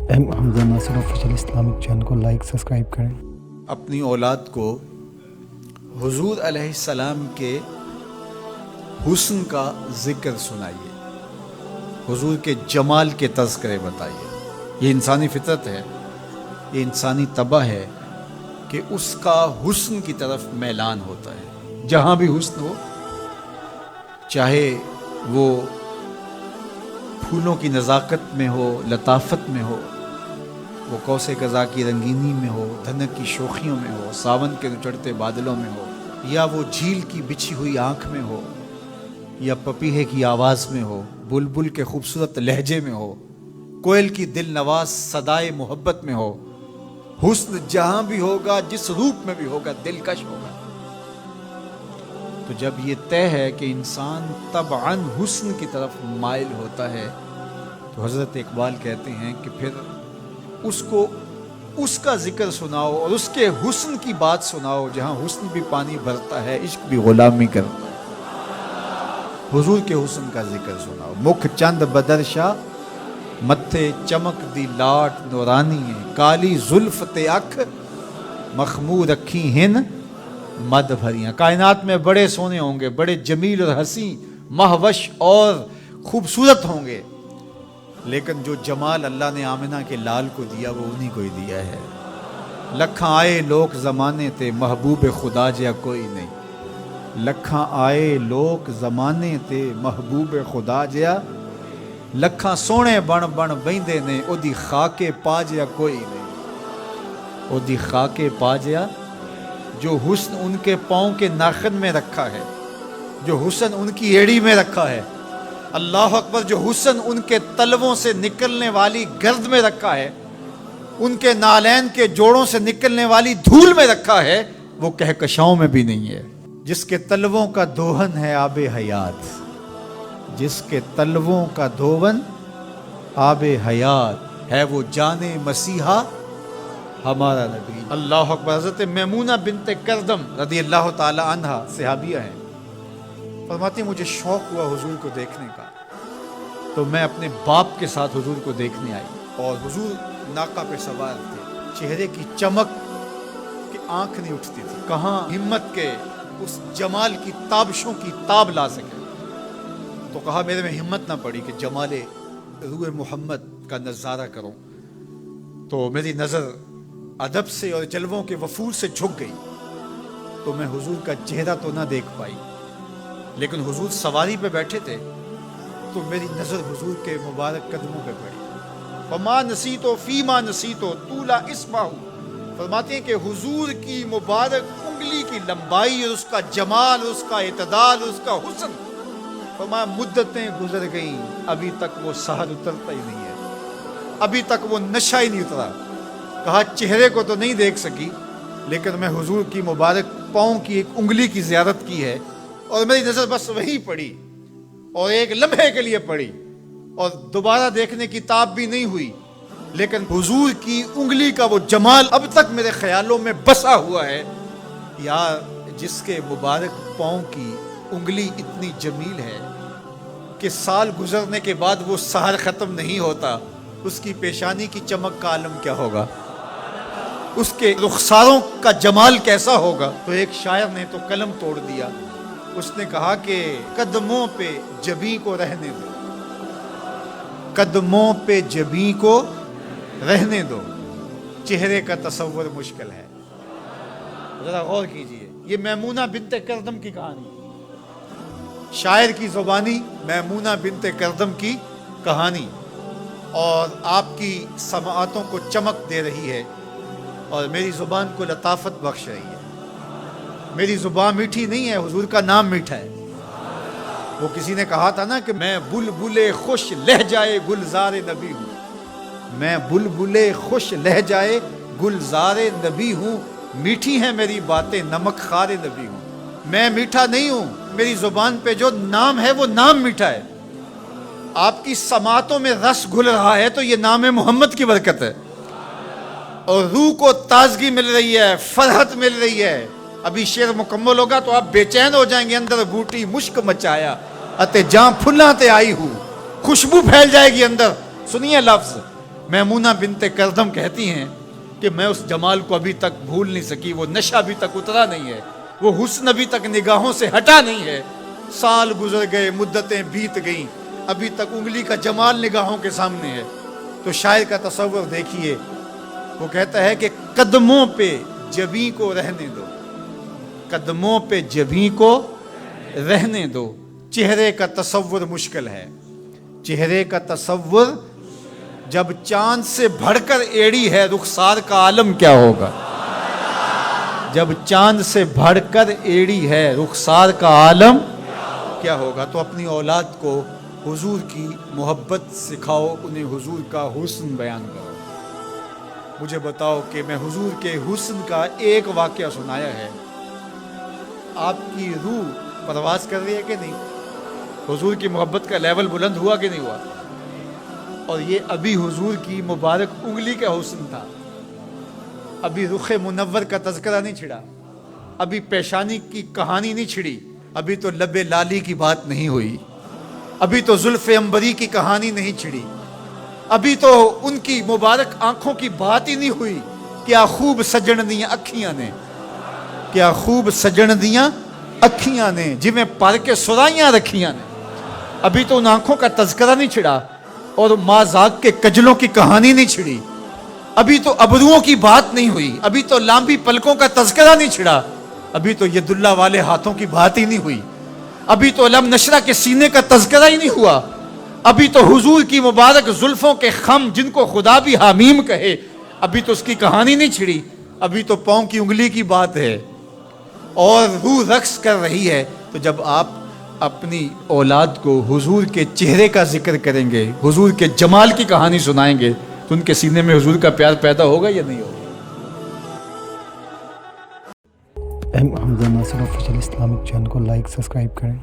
حمزہ ناصر official Islamic channel کو like subscribe کریں۔ اپنی اولاد کو حضور علیہ السلام کے حسن کا ذکر سنائیے، حضور کے جمال کے تذکرے بتائیے۔ یہ انسانی فطرت ہے، یہ انسانی طبع ہے کہ اس کا حسن کی طرف میلان ہوتا ہے۔ جہاں بھی حسن ہو، چاہے وہ پھولوں کی نزاکت میں ہو، لطافت میں ہو، وہ کوس قضا کی رنگینی میں ہو، دھنک کی شوخیوں میں ہو، ساون کے چڑھتے بادلوں میں ہو، یا وہ جھیل کی بچھی ہوئی آنکھ میں ہو، یا پپیہے کی آواز میں ہو، بلبل کے خوبصورت لہجے میں ہو، کوئل کی دل نواز صدائے محبت میں ہو، حسن جہاں بھی ہوگا، جس روپ میں بھی ہوگا، دلکش ہوگا۔ تو جب یہ طے ہے کہ انسان طبعاً حسن کی طرف مائل ہوتا ہے، تو حضرت اقبال کہتے ہیں کہ پھر اس کو اس کا ذکر سناؤ اور اس کے حسن کی بات سناؤ، جہاں حسن بھی پانی بھرتا ہے، عشق بھی غلامی کرتا ہے۔ حضور کے حسن کا ذکر سناؤ۔ مکھ چند بدرشا متھے چمک دی لاٹ نورانی ہے، کالی زلف تے اکھ مخمور رکھی ہن مد بھریاں۔ کائنات میں بڑے سونے ہوں گے، بڑے جمیل اور حسین، مہوش اور خوبصورت ہوں گے، لیکن جو جمال اللہ نے آمنہ کے لال کو دیا وہ انہی کو ہی دیا ہے۔ لکھاں آئے لوگ زمانے تے محبوب خدا جیا کوئی نہیں، لکھاں آئے لوگ زمانے تے محبوب خدا جیا، لکھاں سونے بن بن بہندے نے او دی خاکے پا جیا کوئی نہیں، او دی خاکے پا جیا۔ جو حسن ان کے پاؤں کے ناخن میں رکھا ہے، جو حسن ان کی ایڑی میں رکھا ہے، اللہ اکبر، جو حسن ان کے تلووں سے نکلنے والی گرد میں رکھا ہے، ان کے نالین کے جوڑوں سے نکلنے والی دھول میں رکھا ہے، وہ کہکشاؤں میں بھی نہیں ہے۔ جس کے تلووں کا دھون ہے آب حیات، جس کے تلووں کا دھون آب حیات ہے، وہ جان مسیحا ہمارا نبی۔ اللہ اکبر۔ حضرت میمونہ بنت کردم رضی اللہ تعالی عنہ صحابیہ ہیں، فرماتی مجھے شوق ہوا حضور کو دیکھنے کا، تو میں اپنے باپ کے ساتھ حضور کو دیکھنے آئی، اور حضور ناقہ پہ سوار تھے، چہرے کی چمک کہ آنکھ نہیں اٹھتی تھی، کہاں ہمت کے اس جمال کی تابشوں کی تاب لا سکے۔ تو کہا میرے میں ہمت نہ پڑی کہ جمال روح محمد کا نظارہ کروں، تو میری نظر ادب سے اور جلووں کے وفور سے جھک گئی، تو میں حضور کا چہرہ تو نہ دیکھ پائی، لیکن حضور سواری پہ بیٹھے تھے، تو میری نظر حضور کے مبارک قدموں پہ پڑی۔ فما نسیتو فیما نسیتو طولا اسمہ، فرماتے ہیں کہ حضور کی مبارک انگلی کی لمبائی اور اس کا جمال، اس کا اعتدال، اس کا حسن، فرمایا مدتیں گزر گئیں، ابھی تک وہ سحر اترتا ہی نہیں ہے، ابھی تک وہ نشہ ہی نہیں اترا۔ کہا چہرے کو تو نہیں دیکھ سکی، لیکن میں حضور کی مبارک پاؤں کی ایک انگلی کی زیارت کی ہے، اور میری نظر بس وہی پڑی، اور ایک لمحے کے لیے پڑی، اور دوبارہ دیکھنے کی تاب بھی نہیں ہوئی، لیکن حضور کی انگلی کا وہ جمال اب تک میرے خیالوں میں بسا ہوا ہے۔ یا جس کے مبارک پاؤں کی انگلی اتنی جمیل ہے کہ سال گزرنے کے بعد وہ سحر ختم نہیں ہوتا، اس کی پیشانی کی چمک کا عالم کیا ہوگا، اس کے رخساروں کا جمال کیسا ہوگا۔ تو ایک شاعر نے تو قلم توڑ دیا، اس نے کہا کہ قدموں پہ جبیں کو رہنے دو، قدموں پہ جبیں کو رہنے دو، چہرے کا تصور مشکل ہے۔ ذرا غور کیجئے، یہ میمونہ بنت کردم کی کہانی، شاعر کی زبانی میمونہ بنت کردم کی کہانی، اور آپ کی سماعتوں کو چمک دے رہی ہے، اور میری زبان کو لطافت بخش رہی ہے۔ میری زبان میٹھی نہیں ہے، حضور کا نام میٹھا ہے۔ وہ کسی نے کہا تھا نا کہ میں بلبل خوش لہجائے گلزار نبی ہوں، میں بلبل خوش لہجائے گلزار نبی ہوں، میٹھی ہیں میری باتیں نمک خار نبی ہوں۔ میں میٹھا نہیں ہوں، میری زبان پہ جو نام ہے وہ نام میٹھا ہے۔ آپ کی سماعتوں میں رس گھل رہا ہے تو یہ نام محمد کی برکت ہے، اور روح کو تازگی مل رہی ہے، فرحت مل رہی ہے۔ ابھی شعر مکمل ہوگا تو آپ بے چین ہو جائیں گے۔ اندر بوٹی مشک مچایا اتے جاں پھلاں تے آئی ہوں، خوشبو پھیل جائے گی اندر۔ سنیے لفظ میمونہ بنت کردم کہتی ہیں کہ میں اس جمال کو ابھی تک بھول نہیں سکی، وہ نشہ ابھی تک اترا نہیں ہے، وہ حسن ابھی تک نگاہوں سے ہٹا نہیں ہے۔ سال گزر گئے، مدتیں بیت گئیں، ابھی تک انگلی کا جمال نگاہوں کے سامنے ہے۔ تو شاعر کا تصور دیکھیے، وہ کہتا ہے کہ قدموں پہ جبیں کو رہنے دو، قدموں پہ جبیں کو رہنے دو، چہرے کا تصور مشکل ہے، چہرے کا تصور جب چاند سے بڑھ کر ایڑی ہے، رخسار کا عالم کیا ہوگا؟ جب چاند سے بڑھ کر ایڑی ہے، رخسار کا عالم کیا ہوگا؟ تو اپنی اولاد کو حضور کی محبت سکھاؤ، انہیں حضور کا حسن بیان کرو۔ مجھے بتاؤ کہ میں حضور کے حسن کا ایک واقعہ سنایا ہے، آپ کی روح پرواز کر رہی ہے کہ نہیں؟ حضور کی محبت کا لیول بلند ہوا کہ نہیں ہوا؟ اور یہ ابھی حضور کی مبارک انگلی کا حسن تھا، ابھی رخ منور کا تذکرہ نہیں چھڑا، ابھی پیشانی کی کہانی نہیں چھڑی، ابھی تو لب لالی کی بات نہیں ہوئی، ابھی تو زلف عنبری کی کہانی نہیں چھڑی، ابھی تو ان کی مبارک آنکھوں کی بات ہی نہیں ہوئی۔ کیا خوب سجن دیاں اکھیاں نے، کیا خوب سجن دیاں اکھیاں نے، جویں پر کے سرائیاں رکھیاں نے، ابھی تو ان آنکھوں کا تذکرہ نہیں چھڑا اور مازاق کے کجلوں کی کہانی نہیں چھڑی، ابھی تو ابروؤں کی بات نہیں ہوئی، ابھی تو لامبی پلکوں کا تذکرہ نہیں چھڑا، ابھی تو ید اللہ والے ہاتھوں کی بات ہی نہیں ہوئی، ابھی تو علم نشرہ کے سینے کا تذکرہ ہی نہیں ہوا، ابھی تو حضور کی مبارک زلفوں کے خم جن کو خدا بھی حمیم کہے، ابھی تو اس کی کہانی نہیں چھڑی، ابھی تو پاؤں کی انگلی کی بات ہے اور روح رقص کر رہی ہے۔ تو جب آپ اپنی اولاد کو حضور کے چہرے کا ذکر کریں گے، حضور کے جمال کی کہانی سنائیں گے، تو ان کے سینے میں حضور کا پیار پیدا ہوگا یا نہیں ہوگا؟ ایم حمزہ ناصر آفیشیل اسلامک چینل کو لائک سبسکرائب کریں۔